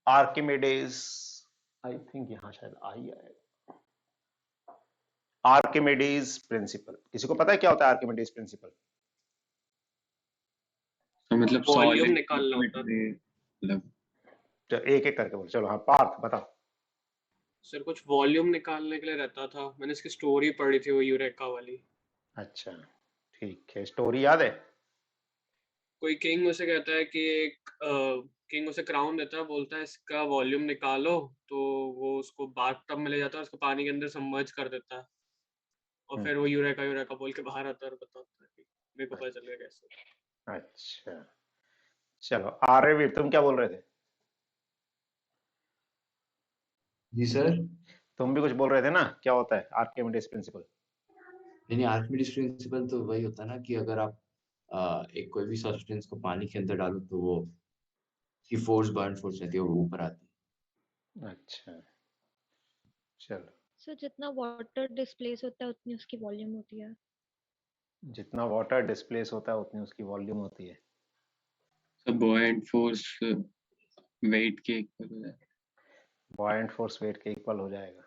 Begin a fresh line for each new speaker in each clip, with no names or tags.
Archimedes, I think यहां शायद आई है। आर्किमिडीज प्रिंसिपल, किसी को पता है क्या होता है आर्किमिडीज प्रिंसिपल?
तो मतलब
वॉल्यूम
सॉलिड
निकालना होता है।
मतलब
तो एक एक करके बोलो, चलो। हाँ पार्थ बताओ।
सर कुछ वॉल्यूम निकालने के लिए रहता था, मैंने इसकी स्टोरी पढ़ी थी वो यूरेका वाली।
अच्छा ठीक है, स्टोरी याद है?
कोई किंग उसे कहता है कि एक किंग उसे क्राउन देता है, बोलता है इसका वॉल्यूम निकालो, तो वो उसको बाथ टब में ले जाता है, उसको पानी के अंदर सबमर्ज कर देता है, और
हम्म,
फिर वो यूरेका यूरेका बोल के बाहर आता है और बताता है कि मेरे को पता चल गया कैसे।
अच्छा चलो, आर्यवीर तुम क्या बोल रहे थे?
जी सर।
तुम भी कुछ बोल रहे थे ना, क्या होता है आर्किमिडीज प्रिंसिपल?
यानी आर्किमिडीज प्रिंसिपल तो वही होता है ना कि अगर आप एक कोई भी सब्सटेंस को पानी के अंदर डालो तो वो की फोर्स बर्न फोर्स रहती है वो ऊपर आती
अच्छा चलो,
सर जितना वाटर डिस्प्लेस होता है उतनी उसकी वॉल्यूम होती है।
जितना वाटर डिस्प्लेस होता है उतनी उसकी वॉल्यूम होती है।
सब बॉयंट फोर्स वेट के इक्वल हो जाए।
बॉयंट फोर्स वेट के इक्वल हो जाएगा।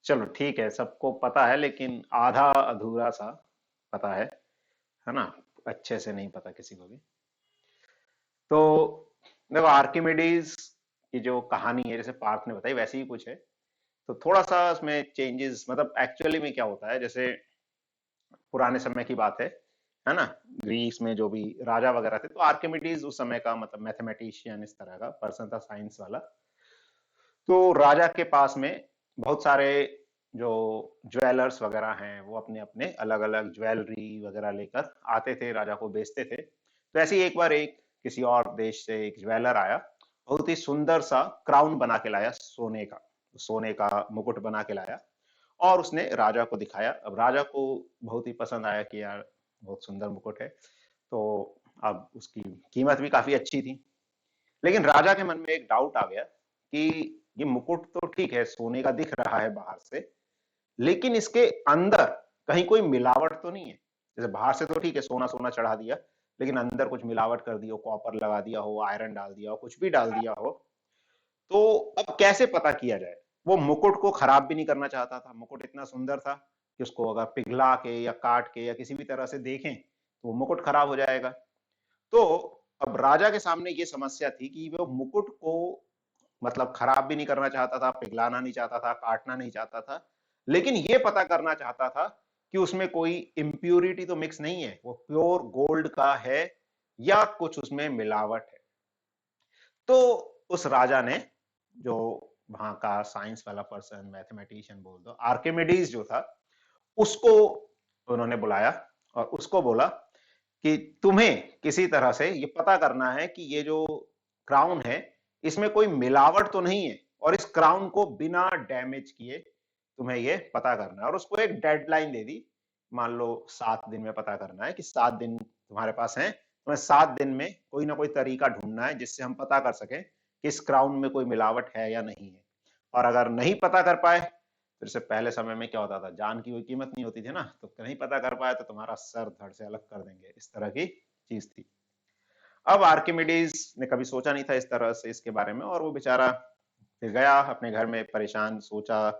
चलो ठीक है, सबको पता है लेकिन आधा अधूरा सा पता है ना? अच्छे से नहीं पता किसी को भी। तो देखो, आर्किमिडीज की जो कहानी है जैसे पार्थ ने बताई वैसे ही कुछ है। तो थोड़ा सा उसमें चेंजेस, मतलब एक्चुअली में क्या होता है, जैसे पुराने समय की बात है ना? ग्रीस में जो भी राजा वगैरह थे, तो आर्किमिडीज उस समय का मतलब मैथमेटिशियन इस तरह का पर्सन था, साइंस वाला। तो राजा के पास में बहुत सारे जो ज्वेलर्स वगैरह हैं वो अपने अपने अलग अलग ज्वेलरी वगैरह लेकर आते थे, राजा को बेचते थे। तो ऐसे ही एक बार एक किसी और देश से एक ज्वेलर आया, बहुत ही सुंदर सा क्राउन बना के लाया, सोने का मुकुट बना के लाया, और उसने राजा को दिखाया। अब राजा को बहुत ही पसंद आया कि यार बहुत सुंदर मुकुट है। तो अब उसकी कीमत भी काफी अच्छी थी। लेकिन राजा के मन में एक डाउट आ गया कि ये मुकुट तो ठीक है, सोने का दिख रहा है बाहर से, लेकिन इसके अंदर कहीं कोई मिलावट तो नहीं है? जैसे बाहर से तो ठीक है, सोना सोना चढ़ा दिया, लेकिन अंदर कुछ मिलावट कर दी हो, कॉपर लगा दिया हो, आयरन डाल दिया हो, कुछ भी डाल दिया हो, तो अब कैसे पता किया जाए? वो मुकुट को खराब भी नहीं करना चाहता था, मुकुट इतना सुंदर था कि उसको अगर पिघला के या काट के या किसी भी तरह से देखें तो वो मुकुट खराब हो जाएगा। तो अब राजा के सामने ये समस्या थी कि वो मुकुट को मतलब खराब भी नहीं करना चाहता था, पिघलाना नहीं चाहता था, काटना नहीं चाहता था, लेकिन ये पता करना चाहता था कि उसमें कोई इम्प्यूरिटी तो मिक्स नहीं है, वो प्योर गोल्ड का है या कुछ उसमें मिलावट है। तो उस राजा ने, जो वहां का साइंस वाला पर्सन, मैथमेटिशियन बोल दो, आर्किमिडीज जो था, उसको उन्होंने बुलाया और उसको बोला कि तुम्हें किसी तरह से ये पता करना है कि ये जो क्राउन है इसमें कोई मिलावट तो नहीं है, और इस क्राउन को बिना डैमेज किए तुम्हें ये पता करना है। और उसको एक डेडलाइन दे दी, मान लो 7 दिन में पता करना है, कि 7 दिन तुम्हारे पास हैं, तुम्हें 7 दिन में कोई ना कोई तरीका ढूंढना है जिससे हम पता कर सकें कि इस क्राउन में कोई मिलावट है या नहीं है। और अगर नहीं पता कर पाए, फिर से पहले समय में क्या होता था, जान की कोई कीमत नहीं होती थी ना, तो नहीं पता कर पाए तो तुम्हारा सर धड़ से अलग कर देंगे, इस तरह की चीज थी। अब आर्किमिडीज ने कभी सोचा नहीं था इस तरह से इसके बारे में, और वो बेचारा फिर गया अपने घर में परेशान, सोचा,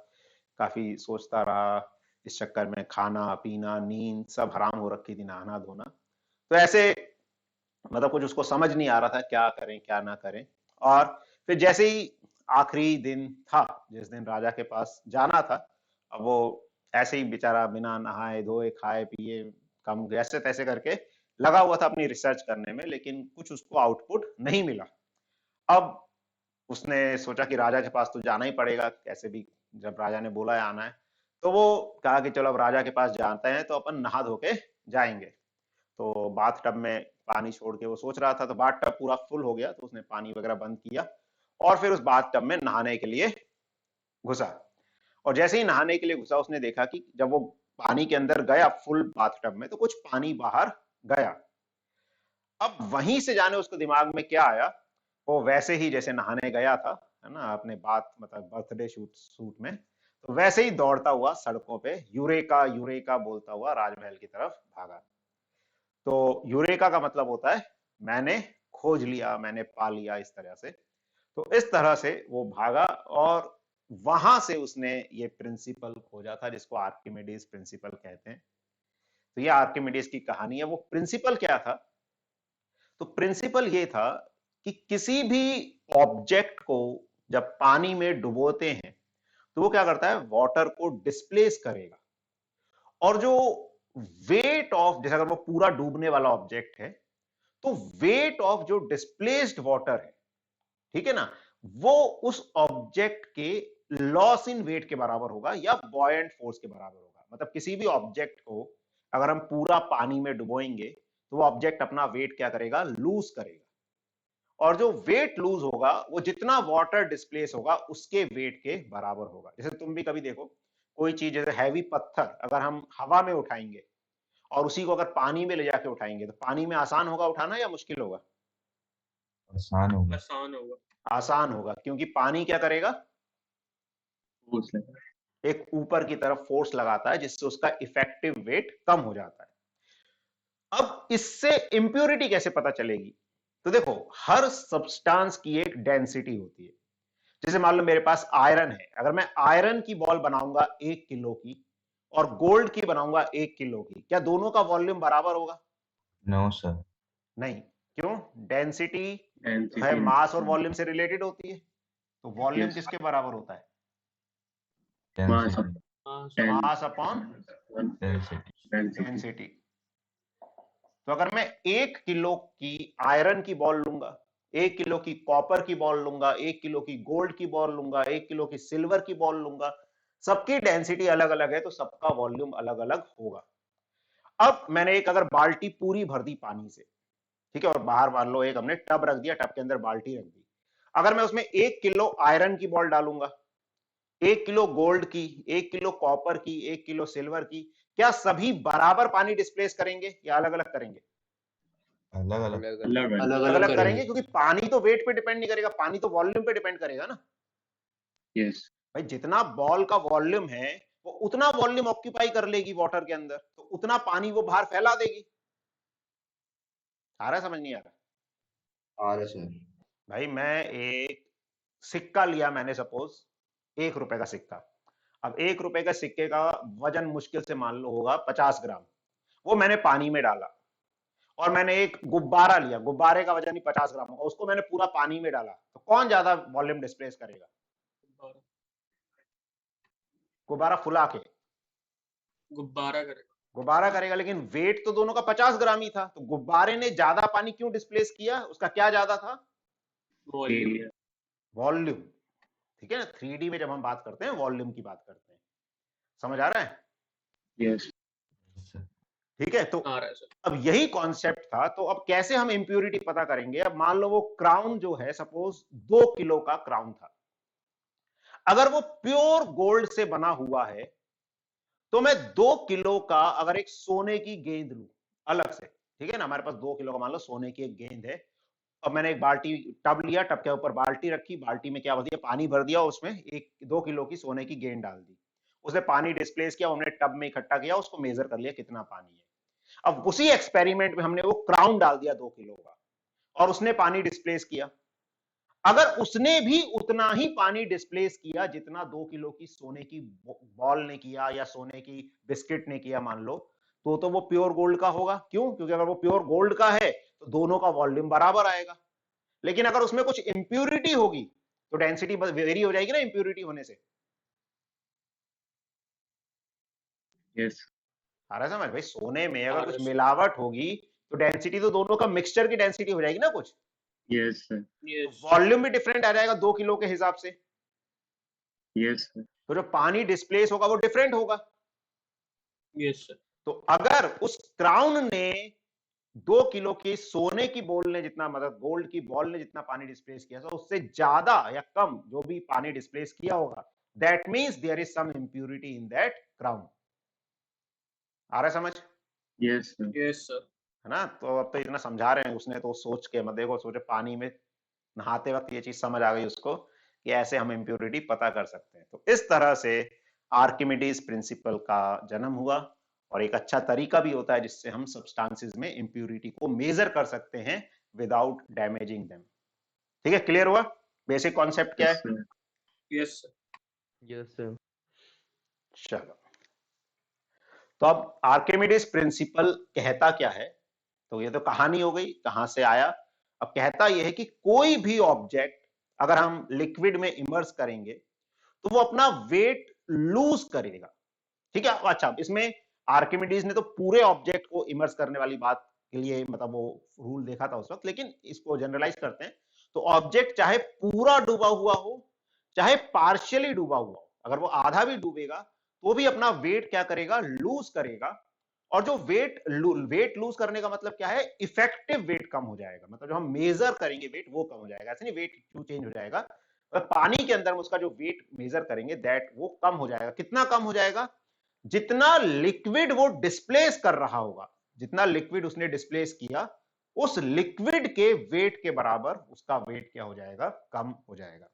काफी सोचता रहा। इस चक्कर में खाना पीना नींद सब हराम हो रखी थी, नहाना धोना। तो ऐसे मतलब कुछ उसको समझ नहीं आ रहा था क्या करें क्या ना करें। और फिर जैसे ही आखिरी दिन था, जिस दिन राजा के पास जाना था, अब वो ऐसे ही बेचारा बिना नहाए धोए खाए पिए कम जैसे तैसे करके लगा हुआ था अपनी रिसर्च करने में, लेकिन कुछ उसको आउटपुट नहीं मिला। अब उसने सोचा कि राजा के पास तो जाना ही पड़ेगा कैसे भी, जब राजा ने बोला है आना है। तो वो कहा कि चलो अब राजा के पास जानते हैं तो अपन नहा धो के जाएंगे। तो बाथ टब में पानी छोड़ के वो सोच रहा था, तो बाथ टब पूरा फुल हो गया, तो उसने पानी वगैरह बंद किया और फिर उस बाथ टब में नहाने के लिए घुसा। और जैसे ही नहाने के लिए घुसा, उसने देखा कि जब वो पानी के अंदर गया फुल बाथ टब में, तो कुछ पानी बाहर गया। अब वहीं से जाने उसको दिमाग में क्या आया, वो वैसे ही जैसे नहाने गया था, है ना, अपने बात मतलब बर्थडे सूट में, तो वैसे ही दौड़ता हुआ सड़कों पे यूरेका यूरेका बोलता हुआ राजमहल की तरफ भागा। तो यूरेका का मतलब होता है मैंने खोज लिया, मैंने पा लिया, इस तरह से। तो इस तरह से वो भागा और वहां से उसने ये प्रिंसिपल खोजा था जिसको आर्किमिडीज प्रिंसिपल कहते हैं। तो ये आर्किमिडीज की कहानी है। वो प्रिंसिपल क्या था? तो प्रिंसिपल ये था कि किसी भी ऑब्जेक्ट को जब पानी में डुबोते हैं तो वो क्या करता है, वाटर को डिस्प्लेस करेगा। और जो वेट ऑफ, जैसे अगर वो पूरा डूबने वाला ऑब्जेक्ट है तो वेट ऑफ जो डिस्प्लेस्ड वाटर है, ठीक है ना, वो उस ऑब्जेक्ट के लॉस इन वेट के बराबर होगा या बॉयंट फोर्स के बराबर होगा। मतलब किसी भी ऑब्जेक्ट को अगर हम पूरा पानी में डुबोएंगे तो वो ऑब्जेक्ट अपना वेट क्या करेगा, लूज करेगा। और जो वेट लूज होगा वो जितना वाटर डिस्प्लेस होगा उसके वेट के बराबर होगा। जैसे तुम भी कभी देखो कोई चीज, जैसे हैवी पत्थर अगर हम हवा में उठाएंगे और उसी को अगर पानी में ले जाके उठाएंगे तो पानी में आसान होगा उठाना या मुश्किल होगा?
आसान होगा।
आसान होगा।
आसान होगा, क्योंकि पानी क्या करेगा,
फोर्स लगा।
एक ऊपर की तरफ फोर्स लगाता है जिससे उसका इफेक्टिव वेट कम हो जाता है। अब इससे इंप्योरिटी कैसे पता चलेगी? तो देखो, हर सब्सटेंस की एक डेंसिटी होती है। जैसे मान लो मेरे पास आयरन है, अगर मैं आयरन की बॉल बनाऊंगा 1 किलो की और गोल्ड की बनाऊंगा 1 किलो की, क्या दोनों का वॉल्यूम बराबर होगा?
No sir.
नहीं। क्यों? डेंसिटी है
डेंसिटी
मास और वॉल्यूम से रिलेटेड होती है। तो वॉल्यूम
Yes.
किसके बराबर होता है?
Mass
density.
हाँ,
मास अपॉन
डेंसिटी।
डेंसिटी। तो अगर मैं 1 किलो की आयरन की बॉल लूंगा, 1 किलो की कॉपर की बॉल लूंगा, 1 किलो की गोल्ड की बॉल लूंगा, 1 किलो की सिल्वर की बॉल लूंगा, सबकी डेंसिटी अलग अलग है तो सबका वॉल्यूम अलग अलग होगा। अब मैंने एक अगर बाल्टी पूरी भर दी पानी से, ठीक है, और बाहर मान लो एक हमने टब रख दिया, टब के अंदर बाल्टी रख दी। अगर मैं उसमें 1 किलो आयरन की बॉल डालूंगा, 1 किलो गोल्ड की, 1 किलो कॉपर की, 1 किलो सिल्वर की, क्या सभी बराबर पानी डिस्प्लेस करेंगे या अलग अलग करेंगे?
अलग अलग।
अलग
अलग
अलग
अलग
अलग
करेंगे,
करेंगे।
क्योंकि पानी तो वेट पे डिपेंड नहीं करेगा, पानी तो वॉल्यूम पे डिपेंड करेगा ना।
यस।
भाई जितना बॉल का वॉल्यूम है वो उतना वॉल्यूम ऑक्यूपाई कर लेगी वाटर के अंदर, तो उतना पानी वो बाहर फैला देगी। आ रहा है, समझ नहीं आ रहा?
आ रहा सर।
भाई मैं एक सिक्का लिया, मैंने सपोज 1 रुपए का सिक्का। अब 1 रुपए का सिक्के का वजन मुश्किल से मान लो होगा 50 ग्राम। वो मैंने पानी में डाला। और मैंने एक गुब्बारा लिया, गुब्बारे का वजन ही 50 ग्राम होगा, उसको मैंने पूरा पानी में डाला, तो कौन ज्यादा वॉल्यूम डिस्प्लेस करेगा? गुब्बारा फुला के
गुब्बारा करेगा।
गुब्बारा करेगा, लेकिन वेट तो दोनों का 50 ग्राम ही था, तो गुब्बारे ने ज्यादा पानी क्यों डिस्प्लेस किया? उसका क्या ज्यादा था?
वॉल्यूम।
एरिया।
वॉल्यूम। ठीक है ना, 3D में जब हम बात करते हैं वॉल्यूम की बात करते हैं। समझ आ रहा है?
यस।
ठीक है, तो
आ रहा है सर।
अब यही कॉन्सेप्ट था। तो अब कैसे हम इंप्योरिटी पता करेंगे? अब मान लो वो क्राउन जो है, सपोज 2 किलो का क्राउन था, अगर वो प्योर गोल्ड से बना हुआ है तो मैं 2 किलो का अगर एक सोने की गेंद लूं अलग से, ठीक है ना, हमारे पास 2 किलो का मान लो सोने की एक गेंद है, अब मैंने एक बाल्टी टब लिया, टब के ऊपर बाल्टी रखी, बाल्टी में क्या भर दिया, पानी भर दिया, उसमें एक 2 किलो की सोने की गेंद डाल दी, उसने पानी डिस्प्लेस किया, हमने टब में इकट्ठा किया, उसको मेजर कर लिया कितना पानी है। अब उसी एक्सपेरिमेंट में हमने वो क्राउन डाल दिया 2 किलो का और उसने पानी डिस्प्लेस किया। अगर उसने भी उतना ही पानी डिस्प्लेस किया जितना 2 किलो की सोने की बॉल ने किया या सोने की बिस्किट ने किया मान लो, तो वो प्योर गोल्ड का होगा। क्यों? क्योंकि अगर वो प्योर गोल्ड का है तो दोनों का वॉल्यूम बराबर आएगा। लेकिन अगर उसमें कुछ इंप्यूरिटी होगी तो डेंसिटी वेरी हो जाएगी ना इंप्यूरिटी होने से।
यस।
आ रहा है समझ? भाई सोने में अगर
आ
कुछ
रहा है।
मिलावट होगी तो डेंसिटी तो दोनों का मिक्सचर की डेंसिटी हो जाएगी ना कुछ,
यस सर।
यस।
वॉल्यूम भी डिफरेंट आ जाएगा 2 किलो के हिसाब से,
यस सर।
तो जो पानी डिस्प्लेस होगा वो डिफरेंट होगा।
Yes sir.
तो अगर उस क्राउन ने 2 किलो की सोने की बॉल ने जितना, मतलब गोल्ड की बॉल ने जितना पानी डिस्प्लेस किया, तो उससे ज्यादा या कम जो भी पानी डिस्प्लेस किया होगा, that means there is some impurity in that crown. आ रहा है समझ?
Yes sir.
Yes sir.
है ना? तो अब तो इतना समझा रहे हैं, उसने तो सोच के मत देखो, सोचे पानी में नहाते वक्त ये चीज समझ आ गई उसको कि ऐसे हम इंप्यूरिटी पता कर सकते हैं। तो इस तरह से आर्किमिडीज प्रिंसिपल का जन्म हुआ और एक अच्छा तरीका भी होता है जिससे हम सब्सटेंसेस में इंप्यूरिटी को मेजर कर सकते हैं विदाउट डैमेजिंग देम। ठीक है, क्लियर हुआ? बेसिक कॉन्सेप्ट क्या
Yes,
है?
sir.
Yes
yes sir.
चलो, तो अब आर्किमिडीज प्रिंसिपल कहता क्या है? तो ये तो कहानी हो गई, कहां से आया। अब कहता यह है कि कोई भी ऑब्जेक्ट अगर हम लिक्विड में इमर्स करेंगे तो वो अपना वेट लूज करेगा। ठीक है, अच्छा इसमें आर्किमिडीज ने तो पूरे ऑब्जेक्ट को इमर्स करने वाली बात के लिए मतलब वो रूल देखा था उस वक्त, लेकिन इसको जनरलाइज करते हैं। तो ऑब्जेक्ट चाहे पूरा डूबा हुआ हो चाहे पार्शियली डूबा हुआ हो, अगर वो आधा भी डूबेगा तो भी अपना वेट क्या करेगा? लूज करेगा। और जो वेट लूज करने का मतलब क्या है? इफेक्टिव वेट कम हो जाएगा, मतलब जो हम मेजर करेंगे वेट वो कम हो जाएगा। ऐसे नहीं वेट क्यों चेंज हो जाएगा, मतलब पानी के अंदर उसका जो वेट मेजर करेंगे दैट वो कम हो जाएगा। कितना कम हो जाएगा? जितना लिक्विड वो डिस्प्लेस कर रहा होगा, जितना लिक्विड उसने डिस्प्लेस किया उस लिक्विड के वेट के बराबर उसका वेट क्या हो जाएगा? कम हो जाएगा।